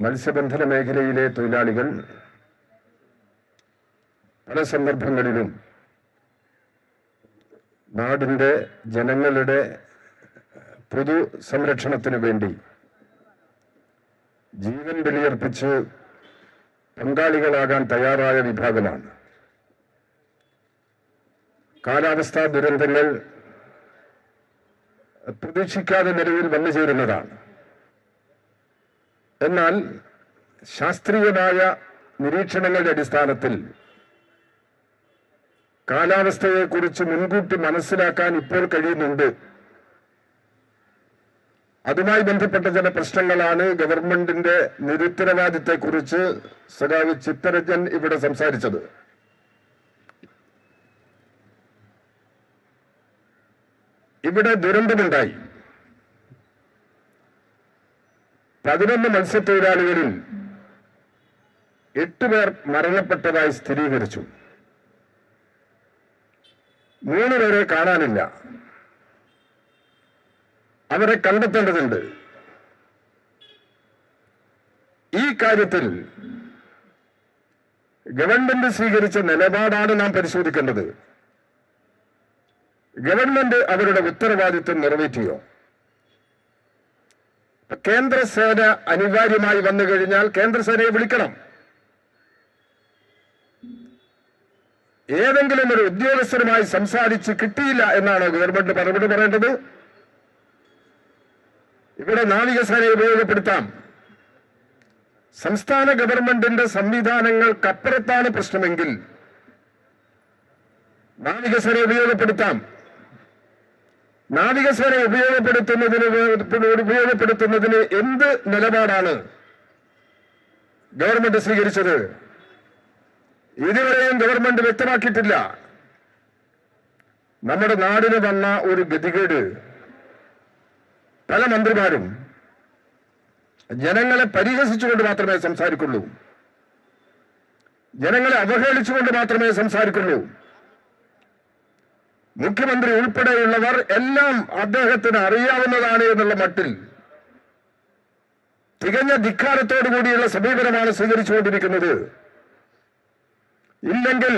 മത്സ്യബന്ധന മേഖലയിലെ തൊഴിലാളികൾ പല സന്ദർഭങ്ങളിലും നാടിൻ്റെ ജനങ്ങളുടെ പൊതു സംരക്ഷണത്തിന് വേണ്ടി ജീവൻ ബലിയർപ്പിച്ച് പങ്കാളികളാകാൻ തയ്യാറായ വിഭാഗമാണ്. കാലാവസ്ഥാ ദുരന്തങ്ങൾ പ്രതീക്ഷിക്കാതെ നിലവിൽ വന്നു ചേരുന്നതാണ്. എന്നാൽ ശാസ്ത്രീയമായ നിരീക്ഷണങ്ങളുടെ അടിസ്ഥാനത്തിൽ കാലാവസ്ഥയെക്കുറിച്ച് മുൻകൂട്ടി മനസ്സിലാക്കാൻ ഇപ്പോൾ കഴിയുന്നുണ്ട്. അതുമായി ബന്ധപ്പെട്ട ചില പ്രശ്നങ്ങളാണ് ഗവൺമെന്റിന്റെ നിരുത്തരവാദിത്വത്തെക്കുറിച്ച് സഖാവ് ചിത്തരഞ്ജൻ ഇവിടെ സംസാരിച്ചത്. ഇവിടെ ദുരന്തമുണ്ടായി. 11 മത്സ്യത്തൊഴിലാളികളിൽ 8 പേർ മരണപ്പെട്ടതായി സ്ഥിരീകരിച്ചു. 3 പേരെ കാണാനില്ല. അവരെ കണ്ടെത്തേണ്ടതുണ്ട്. ഈ കാര്യത്തിൽ ഗവൺമെന്റ് സ്വീകരിച്ച നിലപാടാണ് നാം പരിശോധിക്കേണ്ടത്. ഗവൺമെന്റ് അവരുടെ ഉത്തരവാദിത്വം നിറവേറ്റിയോ? കേന്ദ്രസേന അനിവാര്യമായി വന്നു കഴിഞ്ഞാൽ കേന്ദ്രസേനയെ വിളിക്കണം. ഏതെങ്കിലും ഒരു ഉദ്യോഗസ്ഥരുമായി സംസാരിച്ച് കിട്ടിയില്ല എന്നാണ് ഗവൺമെന്റ് മറുപടി പറയേണ്ടത്. ഇവിടെ നാവികസേനയെ ഉപയോഗപ്പെടുത്താം. സംസ്ഥാന ഗവൺമെന്റിന്റെ സംവിധാനങ്ങൾക്കപ്പുറത്താണ് പ്രശ്നമെങ്കിൽ നാവികസേനയെ ഉപയോഗപ്പെടുത്താം. നാവികസേനയെ ഉപയോഗപ്പെടുത്തുന്നതിന് എന്ത് നിലപാടാണ് ഗവൺമെന്റ് സ്വീകരിച്ചത്? ഇതുവരെയും ഗവൺമെന്റ് വ്യക്തമാക്കിയിട്ടില്ല. നമ്മുടെ നാടിന് വന്ന ഒരു ഗതികേട്, പല മന്ത്രിമാരും ജനങ്ങളെ പരിഹസിച്ചുകൊണ്ട് മാത്രമേ സംസാരിക്കുള്ളൂ, ജനങ്ങളെ അവഹേളിച്ചുകൊണ്ട് മാത്രമേ സംസാരിക്കുള്ളൂ. മുഖ്യമന്ത്രി ഉൾപ്പെടെയുള്ളവർ എല്ലാം അദ്ദേഹത്തിന് അറിയാവുന്നതാണ് എന്നുള്ള മട്ടിൽ തികഞ്ഞ ധിക്കാരത്തോടു കൂടിയുള്ള സമീപനമാണ് സ്വീകരിച്ചുകൊണ്ടിരിക്കുന്നത്. ഇല്ലെങ്കിൽ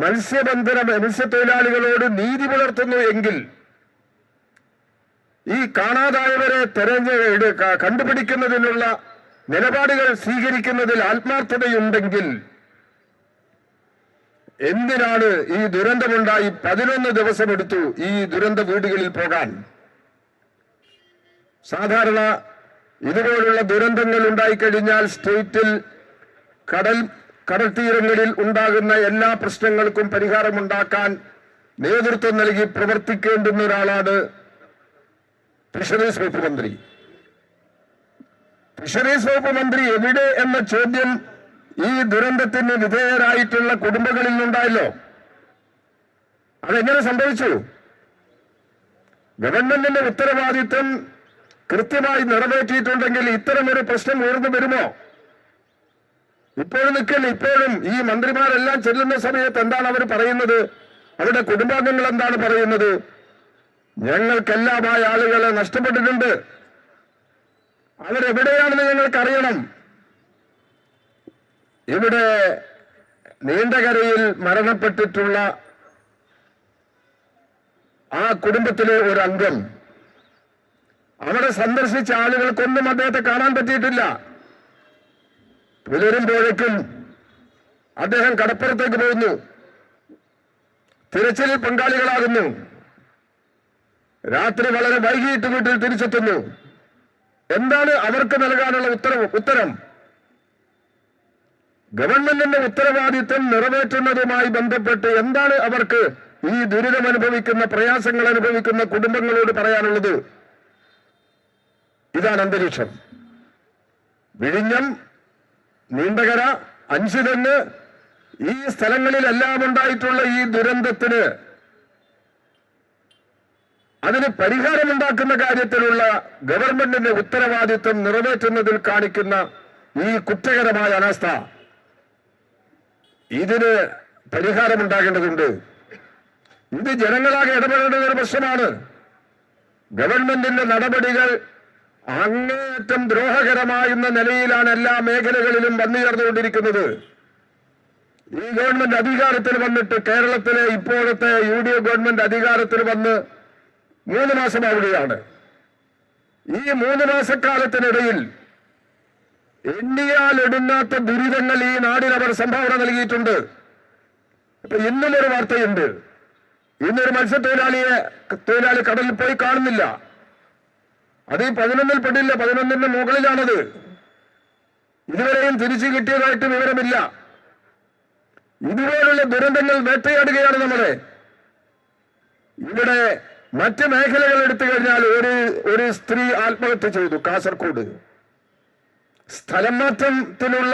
മത്സ്യത്തൊഴിലാളികളോട് നീതി പുലർത്തുന്നു എങ്കിൽ ഈ കാണാതായവരെ കണ്ടുപിടിക്കുന്നതിനുള്ള നിലപാടുകൾ സ്വീകരിക്കുന്നതിൽ ആത്മാർത്ഥതയുണ്ടെങ്കിൽ എന്തിനാണ് ഈ ദുരന്തമുണ്ടായി 11 ദിവസമെടുത്തു ഈ ദുരന്ത വീടുകളിൽ പോകാൻ? സാധാരണ ഇതുപോലുള്ള ദുരന്തങ്ങൾ ഉണ്ടായിക്കഴിഞ്ഞാൽ സ്റ്റേറ്റിൽ കടൽ തീരങ്ങളിൽ ഉണ്ടാകുന്ന എല്ലാ പ്രശ്നങ്ങൾക്കും പരിഹാരമുണ്ടാക്കാൻ നേതൃത്വം നൽകി പ്രവർത്തിക്കേണ്ടുന്ന ഒരാളാണ് ഫിഷറീസ് വകുപ്പ് മന്ത്രി. ഫിഷറീസ് വകുപ്പ് മന്ത്രി എവിടെ എന്ന ചോദ്യം ഈ ദുരന്തത്തിന് വിധേയരായിട്ടുള്ള കുടുംബങ്ങളിൽ നിന്നുണ്ടായല്ലോ. അതെങ്ങനെ സംഭവിച്ചു? ഗവൺമെന്റിന്റെ ഉത്തരവാദിത്വം കൃത്യമായി നിറവേറ്റിയിട്ടുണ്ടെങ്കിൽ ഇത്തരമൊരു പ്രശ്നം ഉയർന്നു വരുമോ? ഇപ്പോഴും നിൽക്കില്ല. ഇപ്പോഴും ഈ മന്ത്രിമാരെല്ലാം ചെല്ലുന്ന സമയത്ത് എന്താണ് അവർ പറയുന്നത്? അവരുടെ കുടുംബാംഗങ്ങൾ എന്താണ് പറയുന്നത്? ഞങ്ങൾക്കെല്ലാമായ ആളുകളെ നഷ്ടപ്പെട്ടിട്ടുണ്ട്, അവരെവിടെയാണെന്ന് ഞങ്ങൾക്കറിയണം. ഇവിടെ നീണ്ടകരയിൽ മരണപ്പെട്ടിട്ടുള്ള ആ കുടുംബത്തിലെ ഒരു അംഗം, അവിടെ സന്ദർശിച്ച ആളുകൾക്കൊന്നും അദ്ദേഹത്തെ കാണാൻ പറ്റിയിട്ടില്ല. പുലരുമ്പോഴേക്കും അദ്ദേഹം കടപ്പുറത്തേക്ക് പോകുന്നു, തിരച്ചിലിൽ പങ്കാളികളാകുന്നു. രാത്രി വളരെ വൈകിട്ട് വീട്ടിൽ തിരിച്ചെത്തുന്നു. എന്താണ് അവർക്ക് നൽകാനുള്ള ഉത്തരം? ഗവൺമെന്റിന്റെ ഉത്തരവാദിത്വം നിറവേറ്റുന്നതുമായി ബന്ധപ്പെട്ട് എന്താണ് അവർക്ക് ഈ ദുരിതം അനുഭവിക്കുന്ന, പ്രയാസങ്ങൾ അനുഭവിക്കുന്ന കുടുംബങ്ങളോട് പറയാനുള്ളത്? ഇതാണ് അന്തരീക്ഷം. വിഴിഞ്ഞം, നീണ്ടകര, അഞ്ചുതെങ്ങ്, ഈ സ്ഥലങ്ങളിലെല്ലാം ഉണ്ടായിട്ടുള്ള ഈ ദുരന്തത്തിന് അതിന് പരിഹാരമുണ്ടാക്കുന്ന കാര്യത്തിലുള്ള ഗവൺമെന്റിന്റെ ഉത്തരവാദിത്വം നിറവേറ്റുന്നതിൽ കാണിക്കുന്ന ഈ കുറ്റകരമായ അനാസ്ഥ, ഇതിന് പരിഹാരമുണ്ടാകേണ്ടതുണ്ട്. ഇത് ജനങ്ങളാകെ ഇടപെടേണ്ട ഒരു പ്രശ്നമാണ്. ഗവൺമെന്റിന്റെ നടപടികൾ അങ്ങേയറ്റം ദ്രോഹകരമായുന്ന നിലയിലാണ് എല്ലാ മേഖലകളിലും വന്നുചേർന്നുകൊണ്ടിരിക്കുന്നത്. ഈ ഗവൺമെന്റ് അധികാരത്തിൽ വന്നിട്ട് കേരളത്തിലെ ഇപ്പോഴത്തെ UDF ഗവൺമെന്റ് അധികാരത്തിൽ വന്ന് 3 മാസമാവുകയാണ്. ഈ 3 മാസക്കാലത്തിനിടയിൽ എണ്ണിയാൽ എണ്ണാത്ത ദുരിതങ്ങൾ ഈ നാടിന് അവർ സംഭാവന നൽകിയിട്ടുണ്ട്. ഇപ്പൊ ഇന്നും ഒരു വാർത്തയുണ്ട്, ഇന്നൊരു തൊഴിലാളി കടലിൽ പോയി കാണുന്നില്ല. അത് ഈ 11-ൽ പെടില്ല, 11-ന്റെ മുകളിലാണത്. ഇതുവരെയും തിരിച്ചു കിട്ടിയതായിട്ട് വിവരമില്ല. ഇതുപോലുള്ള ദുരന്തങ്ങൾ വേട്ടയാടുകയാണ് നമ്മളെ. ഇവിടെ മറ്റ് മേഖലകൾ എടുത്തു കഴിഞ്ഞാൽ ഒരു സ്ത്രീ ആത്മഹത്യ ചെയ്തു കാസർഗോഡ്. സ്ഥലം മാറ്റത്തിനുള്ള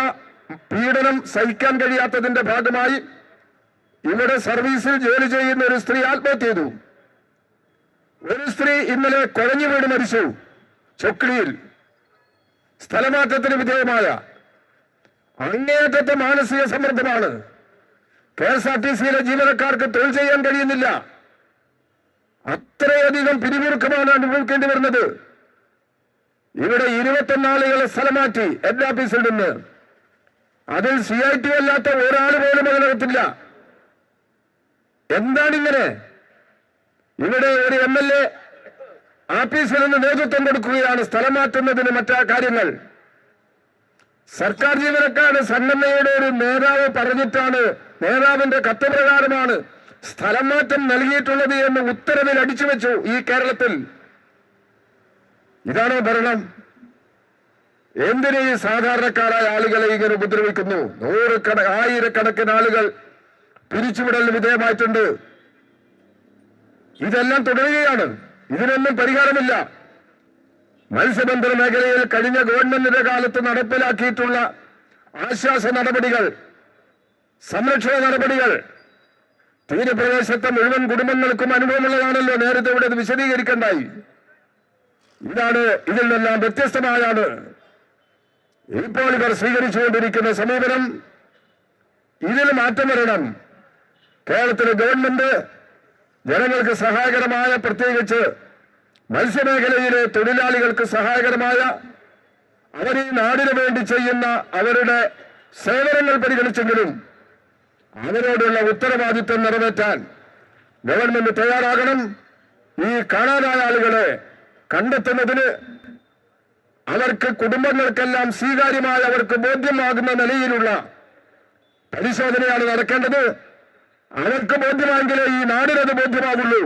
പീഡനം സഹിക്കാൻ കഴിയാത്തതിന്റെ ഭാഗമായി ഇവിടെ സർവീസിൽ ജോലി ചെയ്യുന്ന ഒരു സ്ത്രീ ആത്മഹത്യ ചെയ്തു. ഒരു സ്ത്രീ ഇന്നലെ കുഴഞ്ഞു വീണ് മരിച്ചു ചൊക്ലിയിൽ. സ്ഥലമാറ്റത്തിന് വിധേയമായ അങ്ങേയറ്റത്തെ മാനസിക സമ്മർദ്ദമാണ്. KSRTCയിലെ ജീവനക്കാർക്ക് തൊഴിൽ ചെയ്യാൻ കഴിയുന്നില്ല. അത്രയധികം പിരിമുറുക്കമാണ് അനുഭവിക്കേണ്ടി വരുന്നത്. ഇവിടെ 21 ആളുകളെ സ്ഥലം മാറ്റി ഹെഡ് ഓഫീസിൽ നിന്ന്. അതിൽ CIT അല്ലാത്ത ഒരാൾ പോലും അതിനകത്തില്ല. എന്താണിങ്ങനെ? ഇവിടെ ഒരു MLA ആഫീസിൽ നിന്ന് നേതൃത്വം കൊടുക്കുകയാണ് സ്ഥലം മാറ്റുന്നതിന് മറ്റാ കാര്യങ്ങൾ. സർക്കാർ ജീവനക്കാരുടെ സംഘടനയുടെ ഒരു നേതാവ് പറഞ്ഞിട്ടാണ്, നേതാവിന്റെ കത്ത് പ്രകാരമാണ് സ്ഥലം മാറ്റം നൽകിയിട്ടുള്ളത് എന്ന് ഉത്തരവിൽ അടിച്ചു വെച്ചു ഈ കേരളത്തിൽ. ഇതാണോ ഭരണം? എന്തിന് ഈ സാധാരണക്കാരായ ആളുകളെ ഇങ്ങനെ ഉപദ്രവിക്കുന്നു? ആയിരക്കണക്കിന് ആളുകൾ പിരിച്ചുവിടലിന് വിധേയമായിട്ടുണ്ട്. ഇതെല്ലാം തുടരുകയാണ്. ഇതിനൊന്നും പരിഹാരമില്ല. മത്സ്യബന്ധന മേഖലയിൽ കഴിഞ്ഞ ഗവൺമെന്റിന്റെ കാലത്ത് നടപ്പിലാക്കിയിട്ടുള്ള ആശ്വാസ നടപടികൾ, സംരക്ഷണ നടപടികൾ തീരപ്രദേശത്തെ മുഴുവൻ കുടുംബങ്ങൾക്കും അനുഭവമുള്ളതാണല്ലോ. നേരത്തെ ഇവിടെ അത് വിശദീകരിക്കണ്ടായി. ഇതിൽ നിന്നെല്ലാം വ്യത്യസ്തമായാണ് ഇപ്പോൾ ഇവർ സ്വീകരിച്ചുകൊണ്ടിരിക്കുന്ന സമീപനം. ഇതിൽ മാറ്റം വരണം. കേരളത്തിലെ ഗവൺമെന്റ് ജനങ്ങൾക്ക് സഹായകരമായ, പ്രത്യേകിച്ച് മത്സ്യമേഖലയിലെ തൊഴിലാളികൾക്ക് സഹായകരമായ, അവർ ഈ നാടിന് വേണ്ടി ചെയ്യുന്ന അവരുടെ സേവനങ്ങൾ പരിഗണിച്ചെങ്കിലും അവരോടുള്ള ഉത്തരവാദിത്വം നിറവേറ്റാൻ ഗവൺമെന്റ് തയ്യാറാകണം. ഈ കാണാതായ ആളുകളെ കണ്ടെത്തുന്നതിന് അവർക്ക്, കുടുംബങ്ങൾക്കെല്ലാം സ്വീകാര്യമായ, അവർക്ക് ബോധ്യമാകുന്ന നിലയിലുള്ള പരിശോധനയാണ് നടക്കേണ്ടത്. അവർക്ക് ബോധ്യമായെങ്കിലേ ഈ നാടിനത് ബോധ്യമാകുള്ളൂ.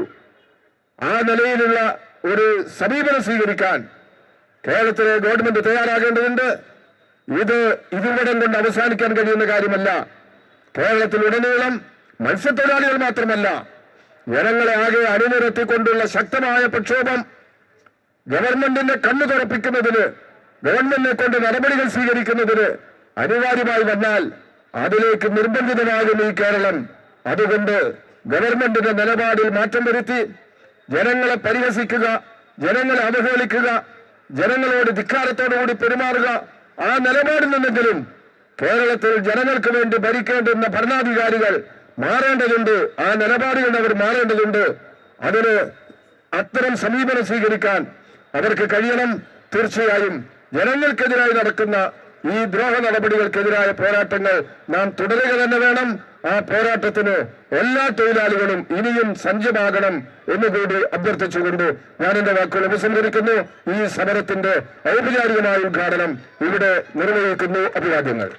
ആ നിലയിലുള്ള ഒരു സമീപനം സ്വീകരിക്കാൻ കേരളത്തിലെ ഗവൺമെന്റ് തയ്യാറാകേണ്ടതുണ്ട്. ഇതിവിടം കൊണ്ട് അവസാനിക്കാൻ കഴിയുന്ന കാര്യമല്ല. കേരളത്തിലുടനീളം മത്സ്യത്തൊഴിലാളികൾ മാത്രമല്ല, ജനങ്ങളെ ആകെ അണിനിരത്തിക്കൊണ്ടുള്ള ശക്തമായ പ്രക്ഷോഭം ഗവൺമെന്റിന്റെ കണ്ണു തുറപ്പിക്കുന്നതിന്, ഗവൺമെന്റിനെ കൊണ്ട് നടപടികൾ സ്വീകരിക്കുന്നതിന് അനിവാര്യമായി വന്നാൽ അതിലേക്ക് നിർബന്ധിതമാകും ഈ കേരളം. അതുകൊണ്ട് ഗവൺമെന്റിന്റെ നിലപാടിൽ മാറ്റം വരുത്തി ജനങ്ങളെ പരിഹസിക്കുക, ജനങ്ങളെ അവഹേളിക്കുക, ജനങ്ങളോട് ധിക്കാരത്തോടുകൂടി പെരുമാറുക, ആ നിലപാടിൽ നിന്നെങ്കിലും കേരളത്തിൽ ജനങ്ങൾക്ക് വേണ്ടി ഭരിക്കേണ്ടുന്ന ഭരണാധികാരികൾ മാറേണ്ടതുണ്ട്. ആ നിലപാടുകൾ അവർ മാറേണ്ടതുണ്ട്. അതിന് അത്തരം സമീപനം സ്വീകരിക്കാൻ അവർക്ക് കഴിയണം. തീർച്ചയായും ജനങ്ങൾക്കെതിരായി നടക്കുന്ന ഈ ദ്രോഹ നടപടികൾക്കെതിരായ പോരാട്ടങ്ങൾ നാം തുടരുക തന്നെ വേണം. ആ പോരാട്ടത്തിന് എല്ലാ തൊഴിലാളികളും ഇനിയും സജ്ജമാകണം എന്നുകൂടി അഭ്യർത്ഥിച്ചുകൊണ്ട് ഞാൻ എന്റെ വാക്കുകൾ ഉപസംഹരിക്കുന്നു. ഈ സമരത്തിന്റെ ഔപചാരികമായ ഉദ്ഘാടനം ഇവിടെ നിർവഹിക്കുന്നു. അഭിവാദ്യങ്ങൾ.